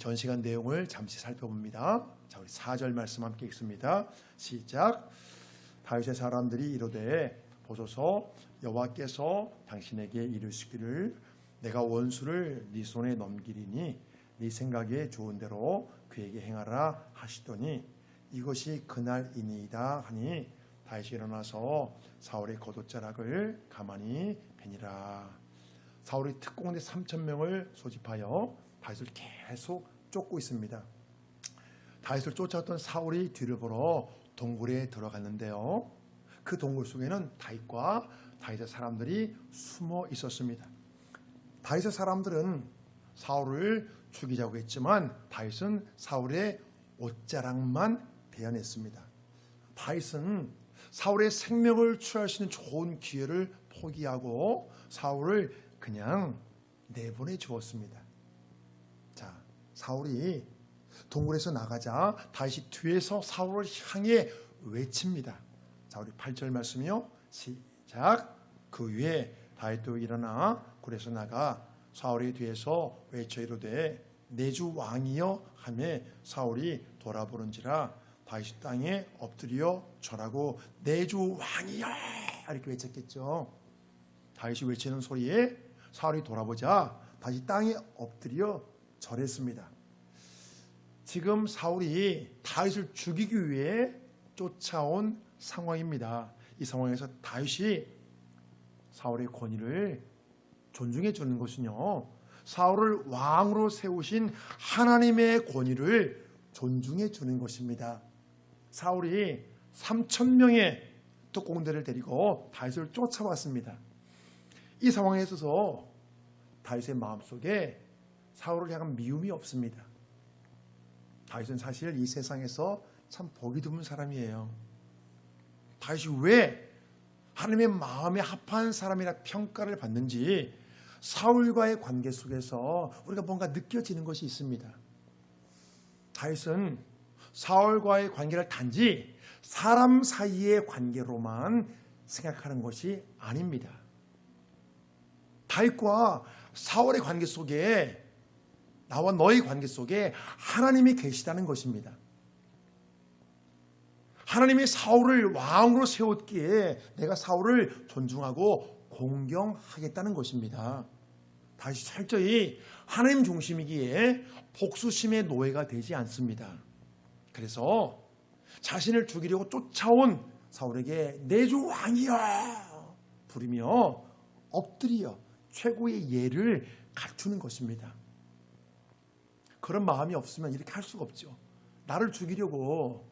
전 시간 내용을 잠시 살펴봅니다. 자, 우리 4절 말씀 함께 읽습니다. 시작. 다윗의 사람들이 이르되 보소서 여호와께서 당신에게 이르시기를 내가 원수를 네 손에 넘기리니 네 생각에 좋은 대로 그에게 행하라 하시더니 이것이 그날이니이다 하니 다윗이 일어나서 사울의 겉옷자락을 가만히 베니라. 사울이 특공대 3,000명을 소집하여 다윗을 계속 쫓고 있습니다. 다윗을 쫓아왔던 사울이 뒤를 보러 동굴에 들어갔는데요. 그 동굴 속에는 다윗과 다윗의 사람들이 숨어 있었습니다. 다윗의 사람들은 사울을 죽이자고 했지만 다윗은 사울의 옷자락만 베어냈습니다. 다윗은 사울의 생명을 취할 수 있는 좋은 기회를 포기하고 사울을 그냥 내보내 주었습니다. 자, 사울이 동굴에서 나가자 다윗이 뒤에서 사울을 향해 외칩니다. 자, 우리 8절 말씀이요. 시작. 그 위에 다윗도 일어나 굴에서 나가 사울의 뒤에서 외쳐 이르되 내 주 왕이여 하며 사울이 돌아보는지라 다윗이 땅에 엎드려 절하고 내 주 왕이여 이렇게 외쳤겠죠. 다윗이 외치는 소리에 사울이 돌아보자 다시 땅에 엎드려 절했습니다. 지금 사울이 다윗을 죽이기 위해 쫓아온 상황입니다. 이 상황에서 다윗이 사울의 권위를 존중해 주는 것은요, 사울을 왕으로 세우신 하나님의 권위를 존중해 주는 것입니다. 사울이 3,000명의 특공대를 데리고 다윗을 쫓아왔습니다. 이 상황에 있어서 다윗의 마음속에 사울을 향한 미움이 없습니다. 다윗은 사실 이 세상에서 참 보기 드문 사람이에요. 다윗이 왜 하나님의 마음에 합한 사람이라 평가를 받는지 사울과의 관계 속에서 우리가 뭔가 느껴지는 것이 있습니다. 다윗은 사울과의 관계를 단지 사람 사이의 관계로만 생각하는 것이 아닙니다. 다윗과 사울의 관계 속에 나와 너의 관계 속에 하나님이 계시다는 것입니다. 하나님이 사울을 왕으로 세웠기에 내가 사울을 존중하고 공경하겠다는 것입니다. 다시 철저히 하나님 중심이기에 복수심의 노예가 되지 않습니다. 그래서 자신을 죽이려고 쫓아온 사울에게 내 주 왕이여 부르며 엎드려 최고의 예를 갖추는 것입니다. 그런 마음이 없으면 이렇게 할 수가 없죠. 나를 죽이려고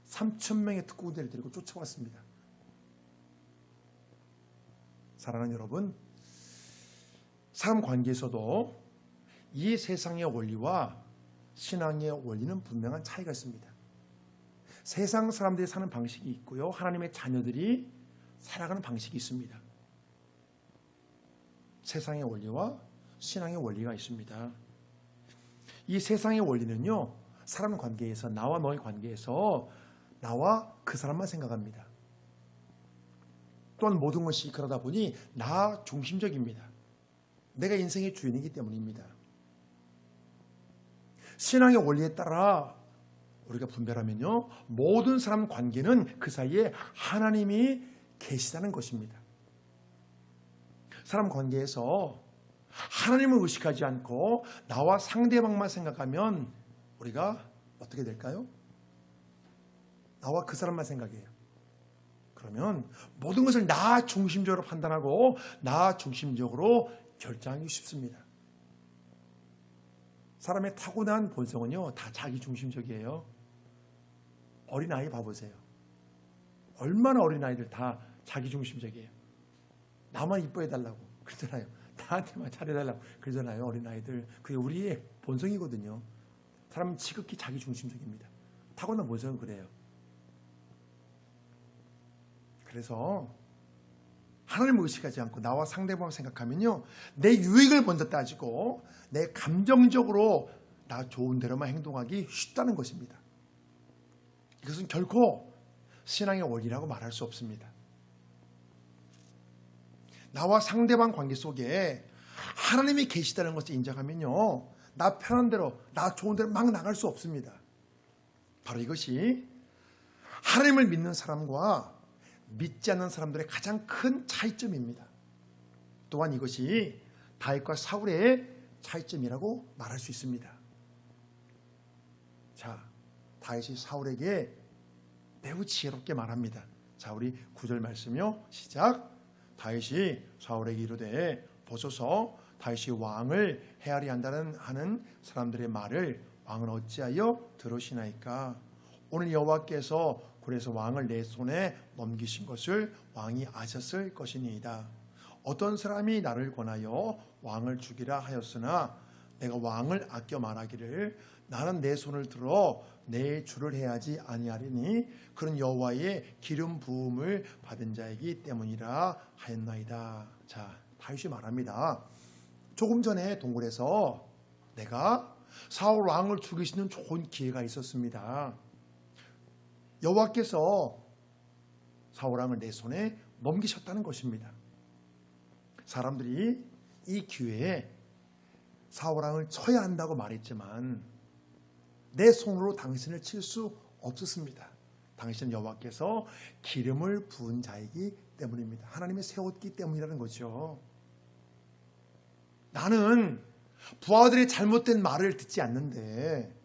3,000명의 특공대를 데리고 쫓아왔습니다. 사랑하는 여러분, 사람 관계에서도 이 세상의 원리와 신앙의 원리는 분명한 차이가 있습니다. 세상 사람들이 사는 방식이 있고요, 하나님의 자녀들이 살아가는 방식이 있습니다. 세상의 원리와 신앙의 원리가 있습니다. 이 세상의 원리는요, 사람 관계에서 나와 너의 관계에서 나와 그 사람만 생각합니다. 또한 모든 것이 그러다 보니 나 중심적입니다. 내가 인생의 주인이기 때문입니다. 신앙의 원리에 따라 우리가 분별하면요, 모든 사람 관계는 그 사이에 하나님이 계시다는 것입니다. 사람 관계에서 하나님을 의식하지 않고 나와 상대방만 생각하면 우리가 어떻게 될까요? 나와 그 사람만 생각해요. 그러면 모든 것을 나 중심적으로 판단하고 나 중심적으로 결정하기 쉽습니다. 사람의 타고난 본성은요, 다 자기 중심적이에요. 어린아이 봐보세요. 얼마나 어린아이들 다 자기 중심적이에요. 나만 이뻐해달라고 그러잖아요. 나한테만 잘해달라고 그러잖아요. 어린아이들. 그게 우리의 본성이거든요. 사람은 지극히 자기 중심적입니다. 타고난 본성은 그래요. 그래서 하나님을 의식하지 않고 나와 상대방을 생각하면요, 내 유익을 먼저 따지고 내 감정적으로 나 좋은 대로만 행동하기 쉽다는 것입니다. 이것은 결코 신앙의 원리라고 말할 수 없습니다. 나와 상대방 관계 속에 하나님이 계시다는 것을 인정하면요, 나 편한 대로, 나 좋은 대로 막 나갈 수 없습니다. 바로 이것이 하나님을 믿는 사람과 믿지 않는 사람들의 가장 큰 차이점입니다. 또한 이것이 다윗과 사울의 차이점이라고 말할 수 있습니다. 자, 다윗이 사울에게 매우 지혜롭게 말합니다. 자, 우리 9절 말씀요. 시작. 다윗이 사울에게 이르되 보소서 다윗이 왕을 헤아리 한다는 하는 사람들의 말을 왕은 어찌하여 들으시나이까? 오늘 여호와께서 그래서 왕을 내 손에 넘기신 것을 왕이 아셨을 것이니이다. 어떤 사람이 나를 권하여 왕을 죽이라 하였으나 내가 왕을 아껴 말하기를 나는 내 손을 들어 내 주를 해야지 아니하리니 그런 여호와의 기름 부음을 받은 자이기 때문이라 하였나이다. 자, 다윗이 말합니다. 조금 전에 동굴에서 내가 사울 왕을 죽이시는 좋은 기회가 있었습니다. 여호와께서 사울 왕을 내 손에 넘기셨다는 것입니다. 사람들이 이 기회에 사울 왕을 쳐야 한다고 말했지만 내 손으로 당신을 칠 수 없었습니다. 당신은 여호와께서 기름을 부은 자이기 때문입니다. 하나님이 세웠기 때문이라는 거죠. 나는 부하들의 잘못된 말을 듣지 않는데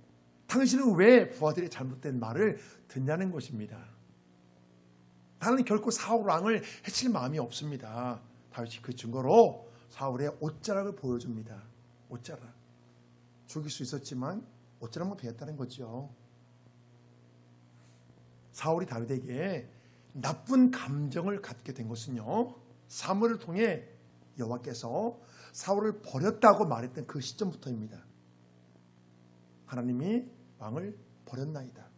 당신은 왜 부하들의 잘못된 말을 듣냐는 것입니다. 나는 결코 사울 왕을 해칠 마음이 없습니다. 다윗이 그 증거로 사울의 옷자락을 보여줍니다. 옷자락. 죽일 수 있었지만 옷자락만 베었다는 거죠. 사울이 다윗에게 나쁜 감정을 갖게 된 것은요, 사무엘을 통해 여호와께서 사울을 버렸다고 말했던 그 시점부터입니다. 하나님이 왕을 버렸나이다.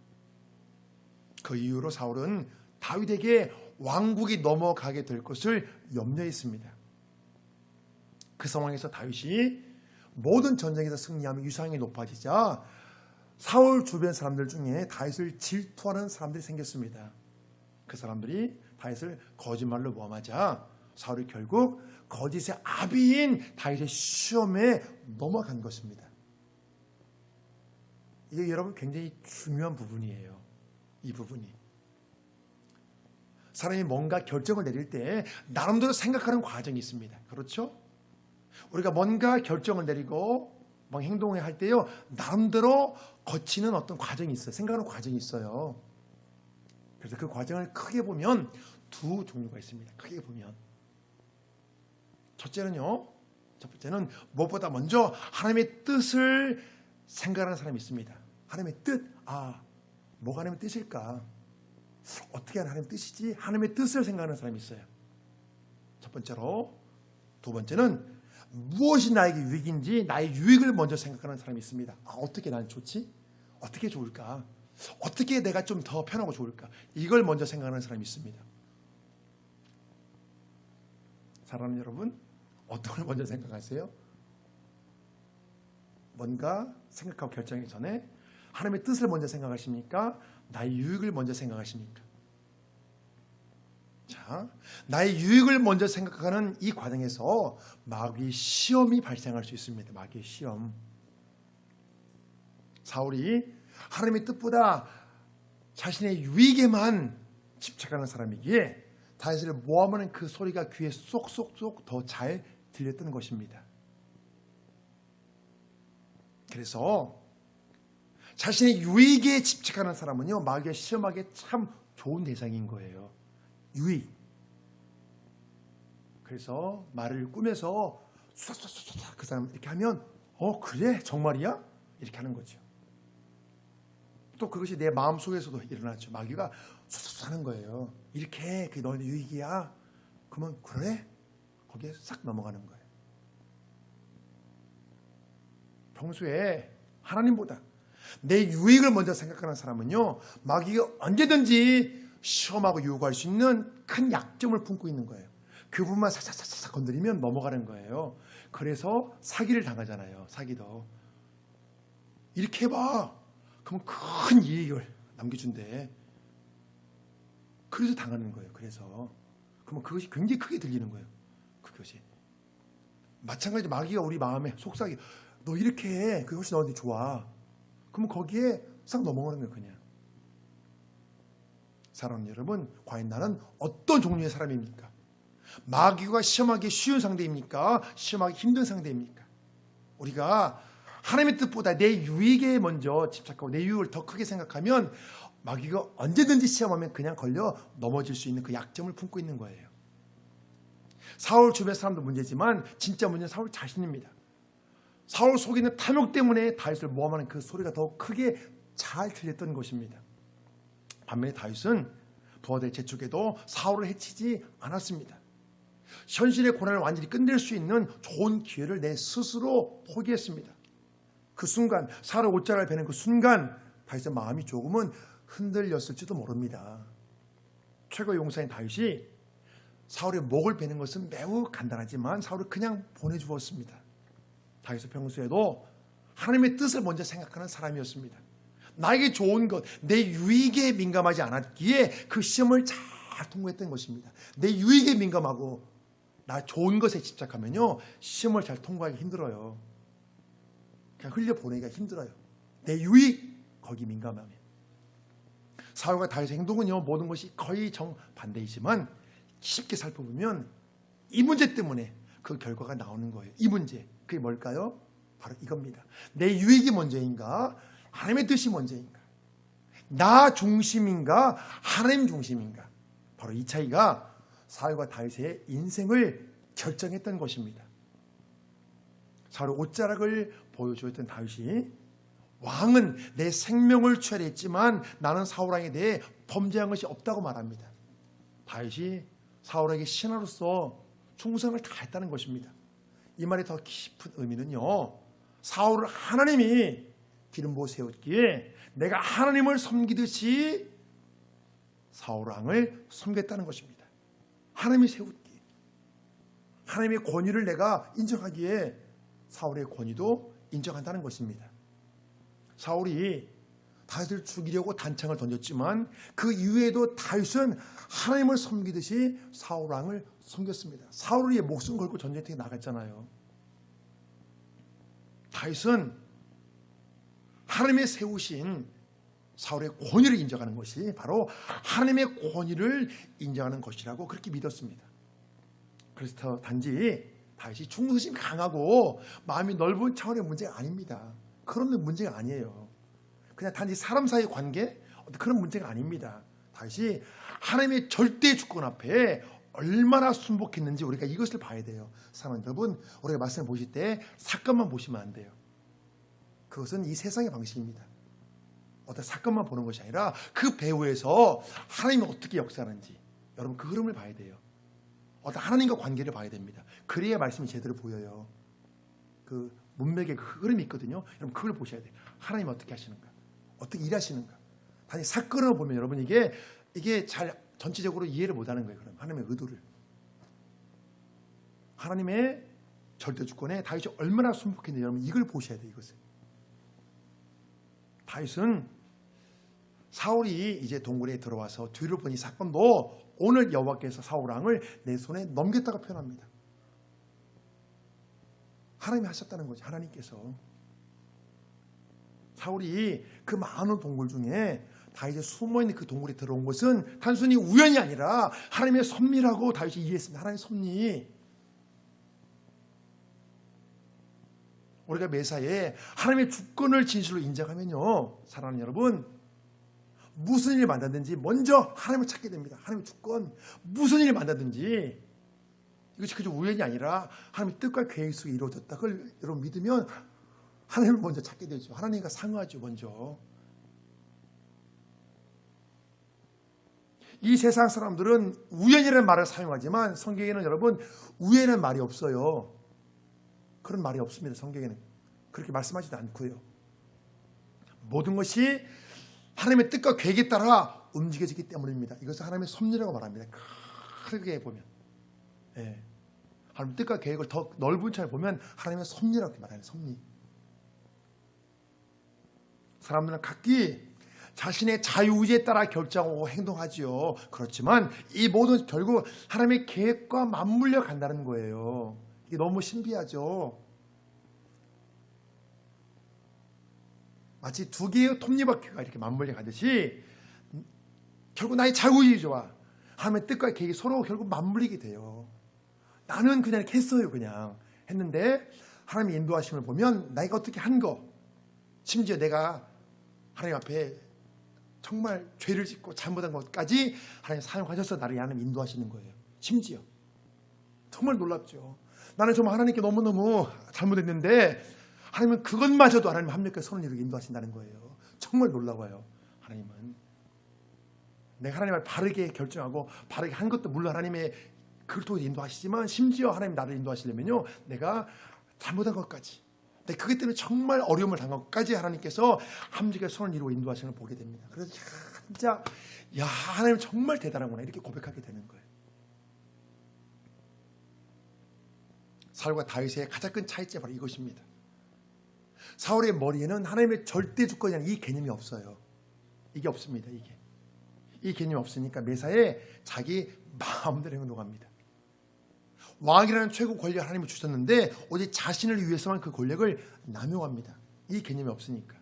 그 이후로 사울은 다윗에게 왕국이 넘어가게 될 것을 염려했습니다. 그 상황에서 다윗이 모든 전쟁에서 승리하며 위상이 높아지자 사울 주변 사람들 중에 다윗을 질투하는 사람들이 생겼습니다. 그 사람들이 다윗을 거짓말로 모함하자 사울이 결국 거짓의 아비인 다윗의 시험에 넘어간 것입니다. 이게 여러분 굉장히 중요한 부분이에요. 이 부분이. 사람이 뭔가 결정을 내릴 때 나름대로 생각하는 과정이 있습니다. 그렇죠? 우리가 뭔가 결정을 내리고 뭐 행동을 할 때요, 나름대로 거치는 어떤 과정이 있어요. 생각하는 과정이 있어요. 그래서 그 과정을 크게 보면 두 종류가 있습니다. 크게 보면 첫 번째는 무엇보다 먼저 하나님의 뜻을 생각하는 사람이 있습니다. 하나님의 뜻, 뭐가 하나님의 뜻일까? 어떻게 하나님의 뜻이지? 하나님의 뜻을 생각하는 사람이 있어요. 첫 번째로. 두 번째는 무엇이 나에게 유익인지 나의 유익을 먼저 생각하는 사람이 있습니다. 어떻게 난 좋지? 어떻게 좋을까? 어떻게 내가 좀 더 편하고 좋을까? 이걸 먼저 생각하는 사람이 있습니다. 사랑하는 여러분, 어떤 걸 먼저 생각하세요? 뭔가 생각하고 결정하기 전에 하나님의 뜻을 먼저 생각하십니까? 나의 유익을 먼저 생각하십니까? 자, 나의 유익을 먼저 생각하는 이 과정에서 마귀의 시험이 발생할 수 있습니다. 마귀의 시험. 사울이 하나님의 뜻보다 자신의 유익에만 집착하는 사람이기에 다윗을 모함하는 그 소리가 귀에 쏙쏙쏙 더 잘 들렸던 것입니다. 그래서 자신의 유익에 집착하는 사람은요, 마귀의 시험하기에 참 좋은 대상인 거예요. 유익. 그래서 말을 꾸며서 수사수사수사 그 사람 이렇게 하면 그래? 정말이야? 이렇게 하는 거죠. 또 그것이 내 마음 속에서도 일어나죠. 마귀가 수사수사 하는 거예요. 이렇게 그게 너의 유익이야? 그러면 그래? 거기에 싹 넘어가는 거예요. 평소에 하나님보다 내 유익을 먼저 생각하는 사람은요, 마귀가 언제든지 시험하고 유혹할 수 있는 큰 약점을 품고 있는 거예요. 그 부분만 싹싹싹싹 건드리면 넘어가는 거예요. 그래서 사기를 당하잖아요. 사기도. 이렇게 해봐. 그러면 큰 이익을 남겨준대. 그래서 당하는 거예요. 그래서. 그러면 그것이 굉장히 크게 들리는 거예요. 그것이. 마찬가지로 마귀가 우리 마음에 속삭이 너 이렇게 해. 그게 훨씬 너한테 좋아. 그러면 거기에 싹 넘어가는 거예요. 그냥. 사랑하는 여러분, 과연 나는 어떤 종류의 사람입니까? 마귀가 시험하기 쉬운 상대입니까? 시험하기 힘든 상대입니까? 우리가 하나님의 뜻보다 내 유익에 먼저 집착하고 내 유익을 더 크게 생각하면 마귀가 언제든지 시험하면 그냥 걸려 넘어질 수 있는 그 약점을 품고 있는 거예요. 사울 주변 사람도 문제지만 진짜 문제는 사울 자신입니다. 사울 속에 있는 탐욕 때문에 다윗을 모함하는 그 소리가 더 크게 잘 들렸던 것입니다. 반면에 다윗은 부하들의 재촉에도 사울을 해치지 않았습니다. 현실의 고난을 완전히 끝낼 수 있는 좋은 기회를 내 스스로 포기했습니다. 그 순간 사울의 옷자락을 베는 그 순간 다윗의 마음이 조금은 흔들렸을지도 모릅니다. 최고 용사인 다윗이 사울의 목을 베는 것은 매우 간단하지만 사울을 그냥 보내주었습니다. 다윗은 평소에도 하나님의 뜻을 먼저 생각하는 사람이었습니다. 나에게 좋은 것, 내 유익에 민감하지 않았기에 그 시험을 잘 통과했던 것입니다. 내 유익에 민감하고 나 좋은 것에 집착하면요, 시험을 잘 통과하기 힘들어요. 그냥 흘려보내기가 힘들어요. 내 유익, 거기 민감하면. 사울과 다윗의 행동은요, 모든 것이 거의 정반대이지만 쉽게 살펴보면 이 문제 때문에 그 결과가 나오는 거예요. 이 문제, 그게 뭘까요? 바로 이겁니다. 내 유익이 먼저인가? 하나님의 뜻이 먼저인가? 나 중심인가? 하나님 중심인가? 바로 이 차이가 사울과 다윗의 인생을 결정했던 것입니다. 사울의 옷자락을 보여주었던 다윗이 왕은 내 생명을 취하했지만 나는 사울 왕에 대해 범죄한 것이 없다고 말합니다. 다윗이 사울에게 신하로서 충성을 다했다는 것입니다. 이 말의 더 깊은 의미는요, 사울을 하나님이 기름 부어 세웠기에 내가 하나님을 섬기듯이 사울 왕을 섬겼다는 것입니다. 하나님이 세웠기에, 하나님의 권위를 내가 인정하기에 사울의 권위도 인정한다는 것입니다. 사울이 다윗을 죽이려고 단창을 던졌지만 그 이후에도 다윗은 하나님을 섬기듯이 사울 왕을 섬겼습니다. 사울이 목숨 걸고 전쟁터에 나갔잖아요. 다윗은 하나님의 세우신 사울의 권위를 인정하는 것이 바로 하나님의 권위를 인정하는 것이라고 그렇게 믿었습니다. 그래서 단지 다윗이 충성심이 강하고 마음이 넓은 차원의 문제가 아닙니다. 그런 문제가 아니에요. 그냥 단지 사람 사이의 관계, 그런 문제가 아닙니다. 다윗이 하나님의 절대 주권 앞에 얼마나 순복했는지 우리가 이것을 봐야 돼요. 사랑하는 여러분, 우리가 말씀을 보실 때 사건만 보시면 안 돼요. 그것은 이 세상의 방식입니다. 어떤 사건만 보는 것이 아니라 그 배후에서 하나님이 어떻게 역사하는지, 여러분 그 흐름을 봐야 돼요. 어떤 하나님과 관계를 봐야 됩니다. 그래야 말씀이 제대로 보여요. 그 문맥의 그 흐름이 있거든요. 여러분 그걸 보셔야 돼요. 하나님 어떻게 하시는가, 어떻게 일하시는가. 단지 사건을 보면 여러분 이게 잘 전체적으로 이해를 못하는 거예요. 그럼 하나님의 의도를, 하나님의 절대 주권에 다윗이 얼마나 순복했는지 여러분 이걸 보셔야 돼요. 이것을. 다윗은 사울이 이제 동굴에 들어와서 뒤를 본 이 사건도 오늘 여호와께서 사울 왕을 내 손에 넘겼다고 표현합니다. 하나님이 하셨다는 거죠. 하나님께서. 사울이 그 많은 동굴 중에 다윗이 숨어있는 그 동굴에 들어온 것은 단순히 우연이 아니라 하나님의 섭리라고 다윗이 이해했습니다. 하나님의 섭리. 우리가 매사에 하나님의 주권을 진실로 인정하면요, 사랑하는 여러분, 무슨 일을 만나든지 먼저 하나님을 찾게 됩니다. 하나님의 주권, 무슨 일을 만나든지 이것이 그저 우연이 아니라 하나님의 뜻과 계획 속에 이루어졌다. 그걸 여러분 믿으면 하나님을 먼저 찾게 되죠. 하나님과 상의하죠. 먼저. 이 세상 사람들은 우연이라는 말을 사용하지만 성경에는 여러분 우연이라는 말이 없어요. 그런 말이 없습니다. 성경에는 그렇게 말씀하지도 않고요. 모든 것이 하나님의 뜻과 계획에 따라 움직여지기 때문입니다. 이것을 하나님의 섭리라고 말합니다. 크게 보면, 하나님의 뜻과 계획을 더 넓은 차에 보면 하나님의 섭리라고 말하는 섭리. 사람들은 각기 자신의 자유의지에 따라 결정하고 행동하지요. 그렇지만 이 모든 결국 하나님의 계획과 맞물려 간다는 거예요. 이게 너무 신비하죠. 마치 두 개의 톱니바퀴가 이렇게 맞물려 가듯이 결국 나의 자유의지와 하나님의 뜻과 계획이 서로 결국 맞물리게 돼요. 나는 그냥 이렇게 했어요. 그냥 했는데 하나님의 인도하심을 보면 내가 어떻게 한 거, 심지어 내가 하나님 앞에 정말 죄를 짓고 잘못한 것까지 하나님 사용하셔서 나를 하나님 인도하시는 거예요. 심지어 정말 놀랍죠. 나는 정말 하나님께 너무너무 잘못했는데 하나님은 그것마저도 하나님 합력과 선을 이루게 인도하신다는 거예요. 정말 놀라워요. 하나님은 내가 하나님을 바르게 결정하고 바르게 한 것도 물론 하나님의 그걸 통해서 인도하시지만 심지어 하나님 나를 인도하시려면요, 내가 잘못한 것까지, 내 그것 때문에 정말 어려움을 당한 것까지 하나님께서 함직의 선을 이루고 인도하시는 걸 보게 됩니다. 그래서 진짜 하나님 정말 대단하구나 이렇게 고백하게 되는 거예요. 사울과 다윗의 가장 큰 차이점이 바로 이것입니다. 사울의 머리에는 하나님의 절대 주권이라는 이 개념이 없어요. 이게 없습니다. 이 개념이 없으니까 매사에 자기 마음대로 행동합니다. 왕이라는 최고 권력을 하나님이 주셨는데 오직 자신을 위해서만 그 권력을 남용합니다. 이 개념이 없으니까.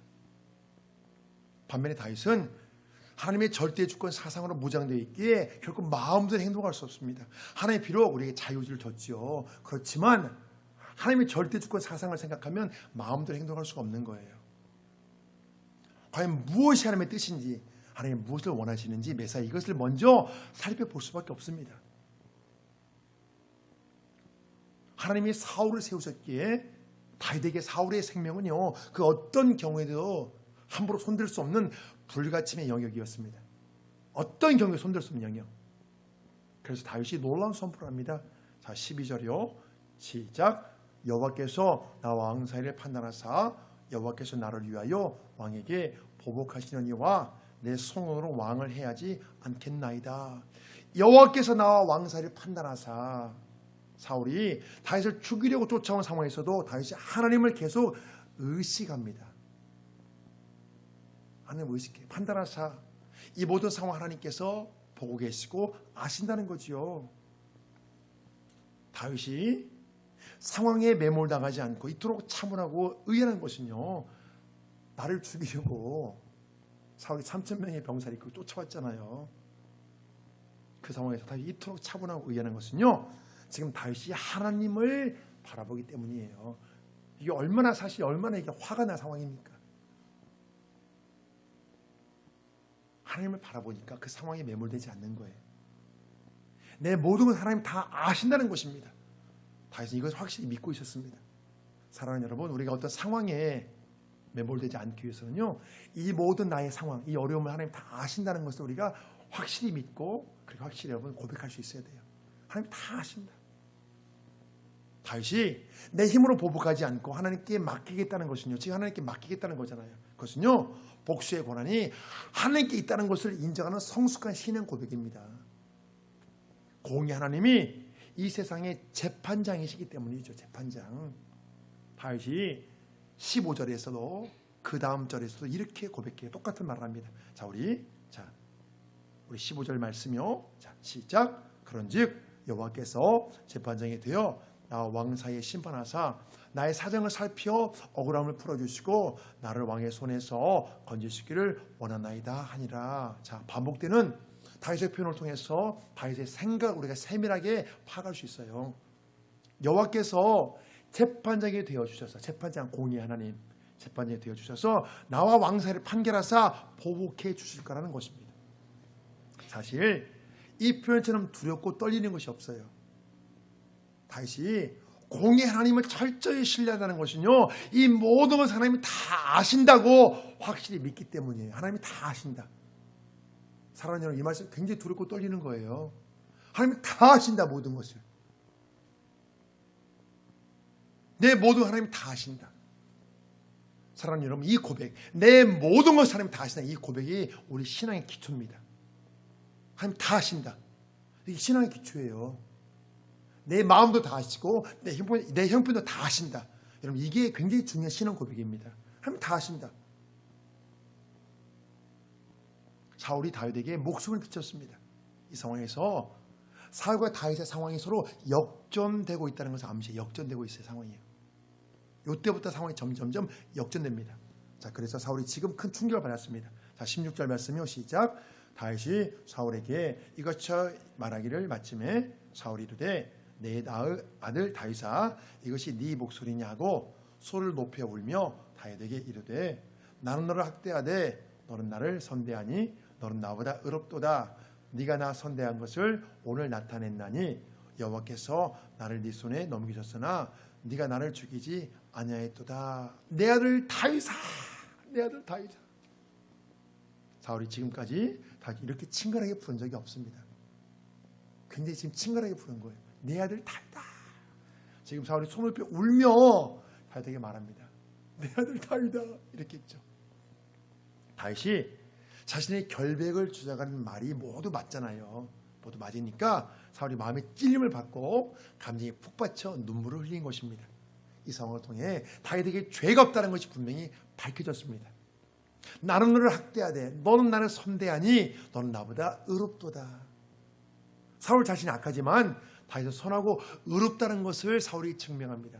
반면에 다윗은 하나님의 절대 주권 사상으로 무장되어 있기에 결국 마음대로 행동할 수 없습니다. 하나님 비록 우리에게 자유의지를 줬죠. 그렇지만 하나님의 절대 주권 사상을 생각하면 마음대로 행동할 수가 없는 거예요. 과연 무엇이 하나님의 뜻인지, 하나님이 무엇을 원하시는지 매사 이것을 먼저 살펴볼 수밖에 없습니다. 하나님이 사울을 세우셨기에 다윗에게 사울의 생명은요, 그 어떤 경우에도 함부로 손댈 수 없는 불가침의 영역이었습니다. 어떤 경우에 손댈 수 없는 영역. 그래서 다윗이 놀라운 선포를 합니다. 자, 12절이요. 시작. 여호와께서 나와 왕 사이를 판단하사 여호와께서 나를 위하여 왕에게 보복하시느니와 내 손으로 왕을 해야지 않겠나이다. 여호와께서 나와 왕 사이를 판단하사, 사울이 다윗을 죽이려고 쫓아온 상황에서도 다윗이 하나님을 계속 의식합니다. 하나님 의식해. 판단하사, 이 모든 상황 하나님께서 보고 계시고 아신다는 거지요. 다윗이 상황에 매몰당하지 않고 이토록 차분하고 의연한 것은요, 나를 죽이려고 사울이 3,000명의 병사를 이끌고 쫓아왔잖아요. 그 상황에서 다윗이 이토록 차분하고 의연한 것은요, 지금 다윗이 하나님을 바라보기 때문이에요. 이게 얼마나 사실 얼마나 이게 화가 날 상황입니까? 하나님을 바라보니까 그 상황에 매몰되지 않는 거예요. 내 모든 걸 하나님 다 아신다는 것입니다. 다윗은 이것을 확실히 믿고 있었습니다. 사랑하는 여러분, 우리가 어떤 상황에 매몰되지 않기 위해서는요, 이 모든 나의 상황, 이 어려움을 하나님 다 아신다는 것을 우리가 확실히 믿고, 그리고 확실히 여러분 고백할 수 있어야 돼요. 하나님 다 아신다. 다윗이 내 힘으로 보복하지 않고 하나님께 맡기겠다는 것은요, 지금 하나님께 맡기겠다는 거잖아요. 그것은요, 복수의 권한이 하나님께 있다는 것을 인정하는 성숙한 신앙 고백입니다. 공의 하나님이 이 세상의 재판장이시기 때문이죠. 재판장. 다윗이 15절에서도 그 다음 절에서도 이렇게 고백해요. 똑같은 말을 합니다. 자, 우리 15절 말씀이요. 자, 시작. 그런즉 여호와께서 재판장이 되어 나와 왕 사이에 심판하사 나의 사정을 살피어 억울함을 풀어주시고 나를 왕의 손에서 건지시기를 원하나이다 하니라. 자, 반복되는 다윗의 표현을 통해서 다윗의 생각을 우리가 세밀하게 파악할 수 있어요. 여호와께서 재판장이 되어주셔서, 재판장 공의 하나님 재판장이 되어주셔서 나와 왕 사이를 판결하사 보복해 주실 거라는 것입니다. 사실 이 표현처럼 두렵고 떨리는 것이 없어요. 다윗이 공의 하나님을 철저히 신뢰한다는 것은요, 이 모든 것을 하나님이 다 아신다고 확실히 믿기 때문이에요. 하나님이 다 아신다. 사랑하는 여러분, 이 말씀 굉장히 두렵고 떨리는 거예요. 하나님이 다 아신다. 모든 것을. 내 모든 하나님이 다 아신다. 사랑하는 여러분, 이 고백, 내 모든 것을 하나님이 다 아신다. 이 고백이 우리 신앙의 기초입니다. 하나님 다 아신다. 이게 신앙의 기초예요. 내 마음도 다 아시고 내 형편도 다 아신다. 여러분, 이게 굉장히 중요한 신앙 고백입니다. 하나님 다 아신다. 사울이 다윗에게 목숨을 비쳤습니다. 이 상황에서 사울과 다윗의 상황이 서로 역전되고 있다는 것을 암시해요. 역전되고 있어요. 상황이에요. 이때부터 상황이 점점점 역전됩니다. 자, 그래서 사울이 지금 큰 충격을 받았습니다. 자, 16절 말씀이요. 시작. 다윗이 사울에게 이것저 말하기를 마침에 사울이 이르되 내 아들 다윗아 이것이 네 목소리냐 하고 소리를 높여 울며 다윗에게 이르되 나는 너를 학대하되 너는 나를 선대하니 너는 나보다 의롭도다. 네가 나 선대한 것을 오늘 나타냈나니 여호와께서 나를 네 손에 넘기셨으나 네가 나를 죽이지 아니하였도다. 내 아들 다윗아, 내 아들 다윗아. 사울이 지금까지 다윗 이렇게 친근하게 부른 적이 없습니다. 굉장히 지금 친근하게 부른 거예요. 내 아들 다윗아. 지금 사울이 손을 펴 울며 다윗에게 말합니다. 내 아들 다윗아 이렇게 했죠. 다윗이 자신의 결백을 주장하는 말이 모두 맞잖아요. 모두 맞으니까 사울이 마음에 찔림을 받고 감정이 푹 받쳐 눈물을 흘린 것입니다. 이 상황을 통해 다윗에게 죄가 없다는 것이 분명히 밝혀졌습니다. 나는 너를 학대하되 너는 나를 선대하니 너는 나보다 의롭도다. 사울 자신이 악하지만 다윗은 선하고 의롭다는 것을 사울이 증명합니다.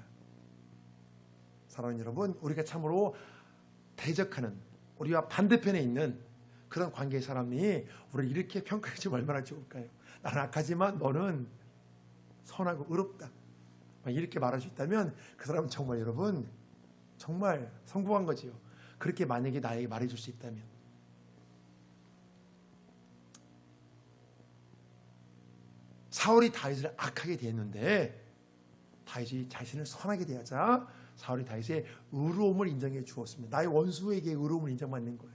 사랑하는 여러분, 우리가 참으로 대적하는 우리와 반대편에 있는 그런 관계의 사람이 우리를 이렇게 평가해 주면 얼마나 좋을까요? 나는 악하지만 너는 선하고 의롭다. 이렇게 말할 수 있다면 그 사람은 정말 여러분 정말 성공한 거지요. 그렇게 만약에 나에게 말해줄 수 있다면. 사울이 다윗을 악하게 대했는데 다윗이 자신을 선하게 대하자 사울이 다윗의 의로움을 인정해 주었습니다. 나의 원수에게 의로움을 인정받는 거예요.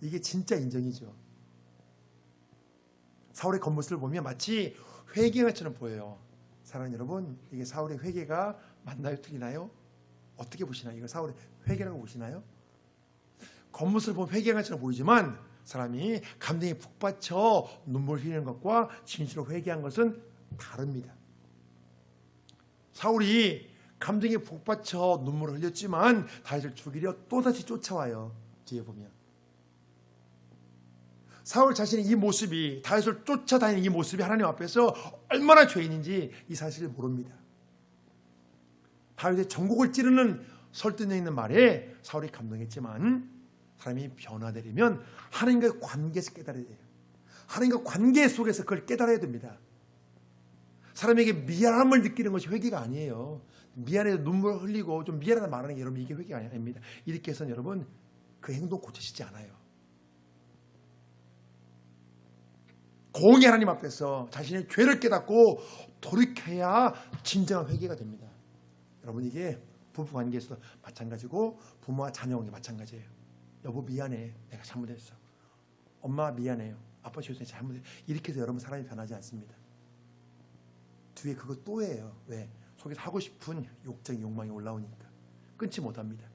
이게 진짜 인정이죠. 사울의 겉모습을 보면 마치 회개가처럼 보여요. 사랑하는 여러분, 이게 사울의 회개가 맞나요? 틀리나요? 어떻게 보시나요? 이거 사울의 회개라고 보시나요? 겉모습을 보면 회개가처럼 보이지만 사람이 감정이 푹 받쳐 눈물 흘리는 것과 진실로 회개한 것은 다릅니다. 사울이 감정이 푹 받쳐 눈물을 흘렸지만 다윗을 죽이려 또다시 쫓아와요. 뒤에 보면 사울 자신의 이 모습이, 다윗을 쫓아다니는 이 모습이 하나님 앞에서 얼마나 죄인인지 이 사실을 모릅니다. 다윗의 전곡을 찌르는 설득력 있는 말에 사울이 감동했지만 사람이 변화되려면 하나님과의 관계에서 깨달아야 돼요. 하나님과 관계 속에서 그걸 깨달아야 됩니다. 사람에게 미안함을 느끼는 것이 회개가 아니에요. 미안해서 눈물 흘리고 좀 미안하다 말하는 게 여러분 이게 회개가 아닙니다. 이렇게 해서는 여러분 그 행동 고쳐지지 않아요. 공의 하나님 앞에서 자신의 죄를 깨닫고 돌이켜야 진정한 회개가 됩니다. 여러분 이게 부부관계에서도 마찬가지고 부모와 자녀 관계 마찬가지예요. 여보 미안해, 내가 잘못했어. 엄마 미안해요, 아빠 죄송해요, 잘못했어. 이렇게 해서 여러분 사람이 변하지 않습니다. 뒤에 그거 또 해요. 왜? 속에서 하고 싶은 욕정이 욕망이 올라오니까 끊지 못합니다.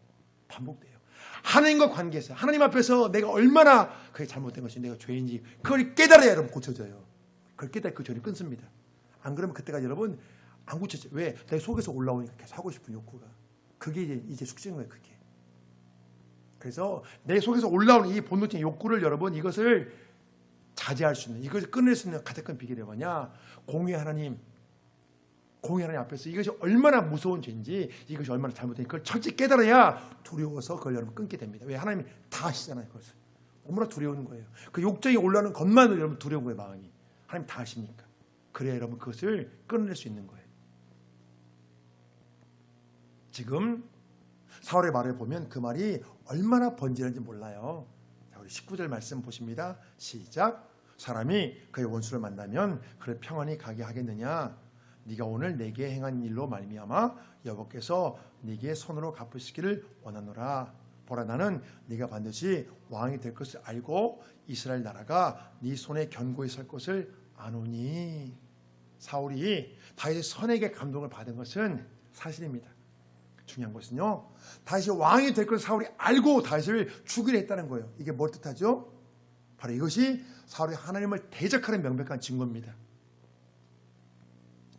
반복돼요. 하나님과 관계에서 하나님 앞에서 내가 얼마나 그게 잘못된 것이 내가 죄인지 그걸 깨달아야 여러분 고쳐져요. 그걸 깨달아 그 죄를 끊습니다. 안 그러면 그때까지 여러분 안 고쳐져요. 왜? 내 속에서 올라오니까 계속 하고 싶은 욕구가 그게 이제 숙제인 거예요. 그게. 그래서 내 속에서 올라오는 이 본능적인 욕구를 여러분 이것을 자제할 수 있는, 이것을 끊을 수 있는 가장 큰 비결이 뭐냐? 공의 하나님 앞에서 이것이 얼마나 무서운 죄인지, 이것이 얼마나 잘못된지 그걸 철저히 깨달아야 두려워서 그걸 여러분 끊게 됩니다. 왜? 하나님이 다 아시잖아요. 그것을 너무나 두려운 거예요. 그 욕정이 올라오는 것만으로 여러분 두려운 거예요. 마음이. 하나님 다 아시니까. 그래야 여러분 그것을 끊어낼 수 있는 거예요. 지금 사울의 말을 보면 그 말이 얼마나 번지는지 몰라요. 자, 우리 19절 말씀 보십니다. 시작. 사람이 그의 원수를 만나면 그를 평안히 가게 하겠느냐? 네가 오늘 내게 행한 일로 말미암아 여호와께서 네게 손으로 갚으시기를 원하노라. 보라, 나는 네가 반드시 왕이 될 것을 알고 이스라엘 나라가 네 손에 견고히 설 것을 아노니. 사울이 다윗의 선에게 감동을 받은 것은 사실입니다. 중요한 것은요, 다윗이 왕이 될 것을 사울이 알고 다윗을 죽이려 했다는 거예요. 이게 뭘 뜻하죠? 바로 이것이 사울이 하나님을 대적하는 명백한 증거입니다.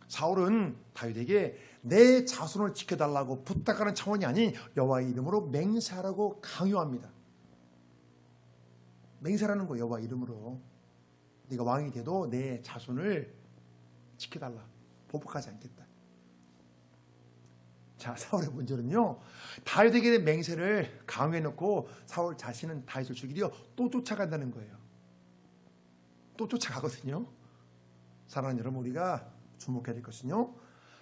사울은 다윗에게 내 자손을 지켜달라고 부탁하는 차원이 아닌 여호와의 이름으로 맹세하라고 강요합니다. 맹세하라는 거예요. 여호와 이름으로 네가 왕이 돼도 내 자손을 지켜달라, 보복하지 않겠다. 자, 사울의 문제는요, 다윗에게 맹세를 강요해놓고 사울 자신은 다윗을 죽이려 또 쫓아간다는 거예요. 또 쫓아가거든요. 사랑하는 여러분, 우리가 주목해야 될 것은요,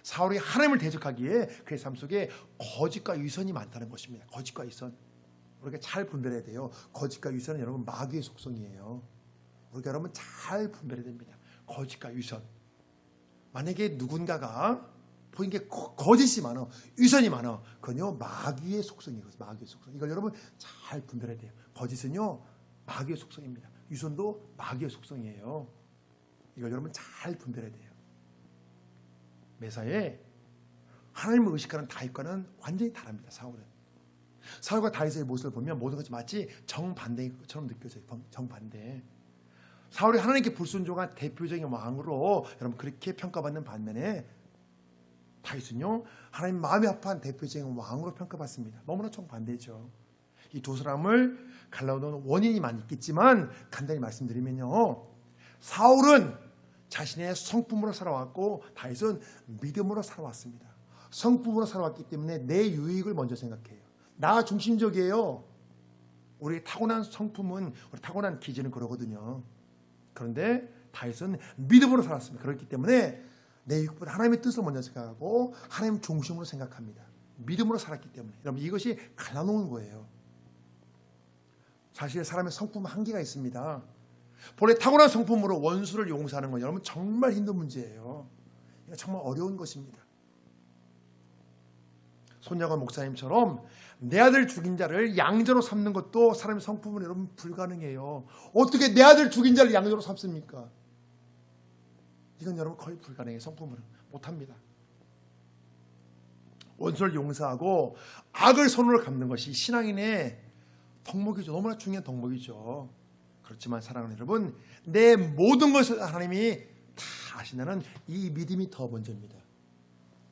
사울이 하나님을 대적하기에 그의 삶 속에 거짓과 위선이 많다는 것입니다. 거짓과 위선, 우리가 잘 분별해야 돼요. 거짓과 위선은 여러분 마귀의 속성이에요. 우리가 여러분 잘 분별해야 됩니다. 거짓과 위선. 만약에 누군가가 보인 게 거짓이 많아, 위선이 많아, 그건요 마귀의 속성이거든요. 마귀의 속성. 이걸 여러분 잘 분별해야 돼요. 거짓은요 마귀의 속성입니다. 위선도 마귀의 속성이에요. 이걸 여러분 잘 분별해야 돼요. 매사에 하나님을 의식하는 다윗과는 완전히 다릅니다. 사울과 다윗의 모습을 보면 모든 것이 마치 정반대처럼 느껴져요. 정반대. 사울이 하나님께 불순종한 대표적인 왕으로 여러분 그렇게 평가받는 반면에 다윗은요 하나님 마음이 아파한 대표적인 왕으로 평가받습니다. 너무나 정반대죠. 이 두 사람을 갈라놓은 원인이 많이 있겠지만 간단히 말씀드리면요, 사울은 자신의 성품으로 살아왔고 다윗은 믿음으로 살아왔습니다. 성품으로 살아왔기 때문에 내 유익을 먼저 생각해요. 나 중심적이에요. 우리의 타고난 성품은, 우리 타고난 기질은 그러거든요. 그런데 다윗은 믿음으로 살았습니다. 그렇기 때문에 내 유익보다 하나님의 뜻을 먼저 생각하고 하나님 중심으로 생각합니다. 믿음으로 살았기 때문에. 여러분 이것이 갈라놓은 거예요. 사실 사람의 성품은 한계가 있습니다. 본래 타고난 성품으로 원수를 용서하는 건 여러분 정말 힘든 문제예요. 이거 정말 어려운 것입니다. 손야관 목사님처럼 내 아들 죽인 자를 양자로 삼는 것도 사람의 성품은 여러분 불가능해요. 어떻게 내 아들 죽인 자를 양자로 삼습니까? 이건 여러분 거의 불가능해요. 성품으로 못합니다. 원수를 용서하고 악을 손으로 갚는 것이 신앙인의 덕목이죠. 너무나 중요한 덕목이죠. 그렇지만 사랑하는 여러분, 내 모든 것을 하나님이 다 아신다는 이 믿음이 더 먼저입니다.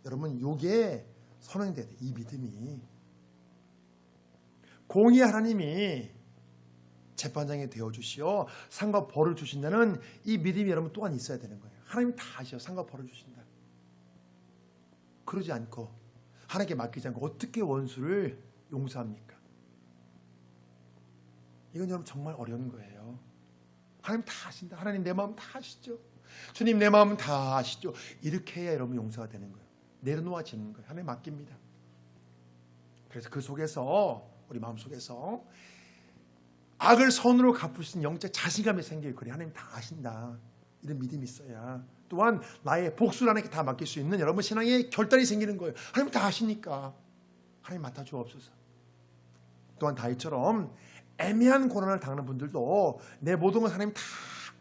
여러분 요게 선언이 돼야 돼요. 이 믿음이. 공의 하나님이 재판장이 되어주시어 상과 벌을 주신다는 이 믿음이 여러분 또한 있어야 되는 거예요. 하나님이 다 아시어 상과 벌을 주신다. 그러지 않고 하나님께 맡기지 않고 어떻게 원수를 용서합니까? 이건 여러분 정말 어려운 거예요. 하나님 다 아신다. 하나님 내 마음 다 아시죠. 주님 내 마음 다 아시죠. 이렇게 해야 여러분 용서가 되는 거예요. 내려놓아지는 거예요. 하나님 맡깁니다. 그래서 그 속에서 우리 마음속에서 악을 선으로 갚을 수 있는 영적 자신감이 생겨요. 그래 하나님 다 아신다. 이런 믿음이 있어야 또한 나의 복수를 하나님께 다 맡길 수 있는 여러분 신앙의 결단이 생기는 거예요. 하나님 다 아시니까 하나님 맡아주옵소서. 또한 다윗처럼 애매한 고난을 당하는 분들도 내 모든 걸 하나님 다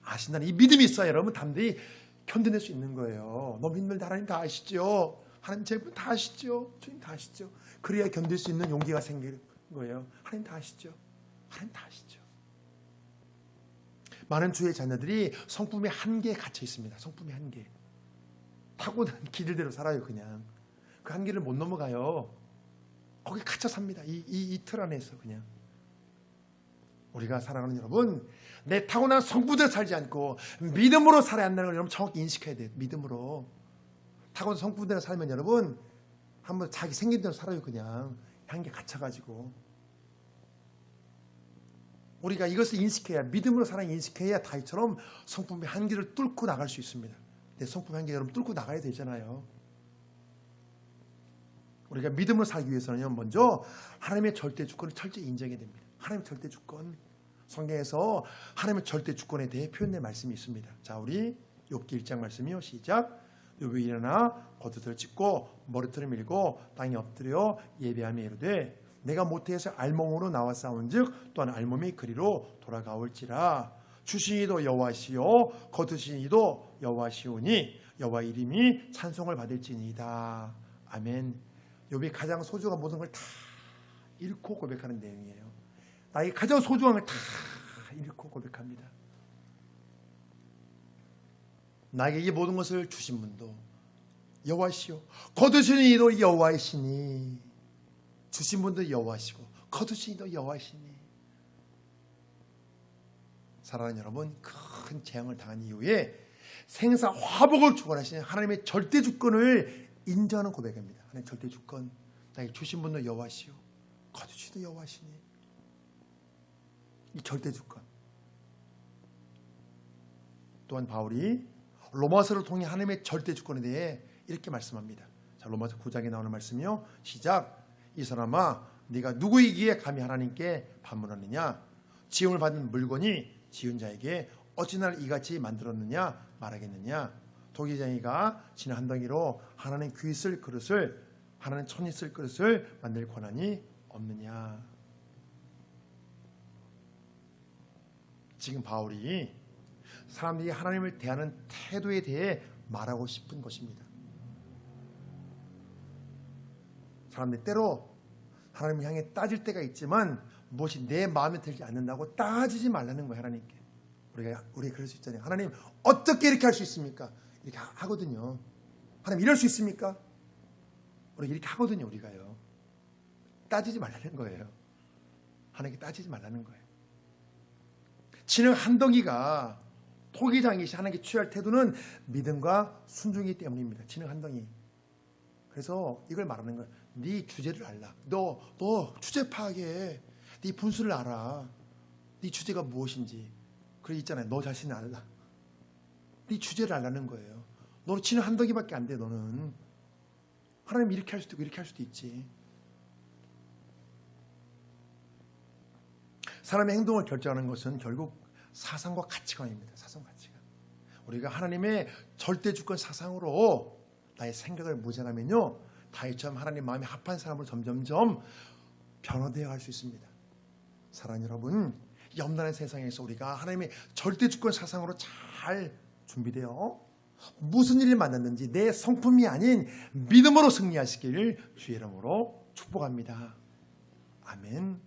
아신다는 이 믿음이 있어야 여러분 담대히 견뎌낼 수 있는 거예요. 너무 힘들다. 하나님 다 아시죠. 하나님 제분 다 아시죠. 주님 다 아시죠. 그래야 견딜 수 있는 용기가 생기는 거예요. 하나님 다 아시죠. 하나님 다 아시죠. 많은 주의 자녀들이 성품의 한계에 갇혀 있습니다. 성품의 한계. 타고난 길대로 살아요. 그냥 그 한계를 못 넘어가요. 거기 갇혀 삽니다. 이 틀 안에서 그냥. 우리가 사랑하는 여러분, 내 타고난 성품대로 살지 않고 믿음으로 살아야 한다는 걸 여러분 정확히 인식해야 돼요. 믿음으로. 타고난 성품대로 살면 여러분 한번 자기 생긴 대로 살아요. 그냥 한계 갇혀가지고. 우리가 이것을 인식해야, 믿음으로 살아야 인식해야 다윗처럼 성품의 한계를 뚫고 나갈 수 있습니다. 내 성품의 한계 여러분 뚫고 나가야 되잖아요. 우리가 믿음으로 살기 위해서는 먼저 하나님의 절대 주권을 철저히 인정해야 됩니다. 하나님의 절대 주권. 성경에서 하나님의 절대 주권에 대해 표현된 말씀이 있습니다. 자, 우리 욥기 1장 말씀이요. 시작. 욥이 일어나 겉옷을 찢고 머리털을 밀고 땅에 엎드려 예배하며 이르되 내가 모태에서 알몸으로 나와 싸운즉 또한 알몸이 그리로 돌아가올지라. 주시니도 여호와시요 거두시니도 여호와시오니 여호와 이름이 찬송을 받을지니이다. 아멘. 욥이 가장 소중한 모든 걸 다 잃고 고백하는 내용이에요. 나의 가장 소중한 걸 다 잃고 고백합니다. 나에게 이 모든 것을 주신 분도 여호와시요 거두시는 이도 여호와이시니. 주신 분도 여호와시고 거두신 이도 여호와이시니. 사랑하는 여러분, 큰 재앙을 당한 이후에 생사 화복을 주관하시는 하나님의 절대 주권을 인정하는 고백입니다. 하나님 절대 주권, 나에게 주신 분도 여호와시오 거두시도 여호와시니, 이 절대 주권. 또한 바울이 로마서를 통해 하나님의 절대 주권에 대해 이렇게 말씀합니다. 자, 로마서 9장에 나오는 말씀이요. 시작. 이 사람아, 네가 누구이기에 감히 하나님께 반문하느냐? 지음을 받은 물건이 지은 자에게 어찌 날 이같이 만들었느냐 말하겠느냐? 도기장이가 지는 한 덩이로 하나님 귀 쓸 그릇을, 하나님 천이 쓸 그릇을 만들 권한이 없느냐? 지금 바울이 사람들이 하나님을 대하는 태도에 대해 말하고 싶은 것입니다. 사람들이 때로 하나님을 향해 따질 때가 있지만 무엇이 내 마음에 들지 않는다고 따지지 말라는 거예요. 하나님께. 우리가 그럴 수 있잖아요. 하나님 어떻게 이렇게 할 수 있습니까? 이렇게 하거든요. 하나님 이럴 수 있습니까? 우리가 이렇게 하거든요. 우리가요. 따지지 말라는 거예요. 하나님께 따지지 말라는 거예요. 진흙 한 덩이가 토기장이시 하나님께 취할 태도는 믿음과 순종이기 때문입니다. 진흙 한 덩이. 그래서 이걸 말하는 거예요. 네 주제를 알라. 너 주제 파악해. 네 분수를 알아. 네 주제가 무엇인지. 그래 있잖아요. 너 자신을 알라. 네 주제를 알라는 거예요. 너는 진흙 한 덩이밖에 안 돼. 너는 하나님 이렇게 할 수도 있고 이렇게 할 수도 있지. 사람의 행동을 결정하는 것은 결국 사상과 가치관입니다. 사상 가치관. 우리가 하나님의 절대 주권 사상으로 나의 생각을 모색하면요, 다윗처럼 하나님 마음에 합한 사람으로 점점점 변화되어 갈 수 있습니다. 사랑하는 여러분, 이 염란한 세상에서 우리가 하나님의 절대 주권 사상으로 잘 준비되어 무슨 일을 만났는지 내 성품이 아닌 믿음으로 승리하시기를 주의 이름으로 축복합니다. 아멘.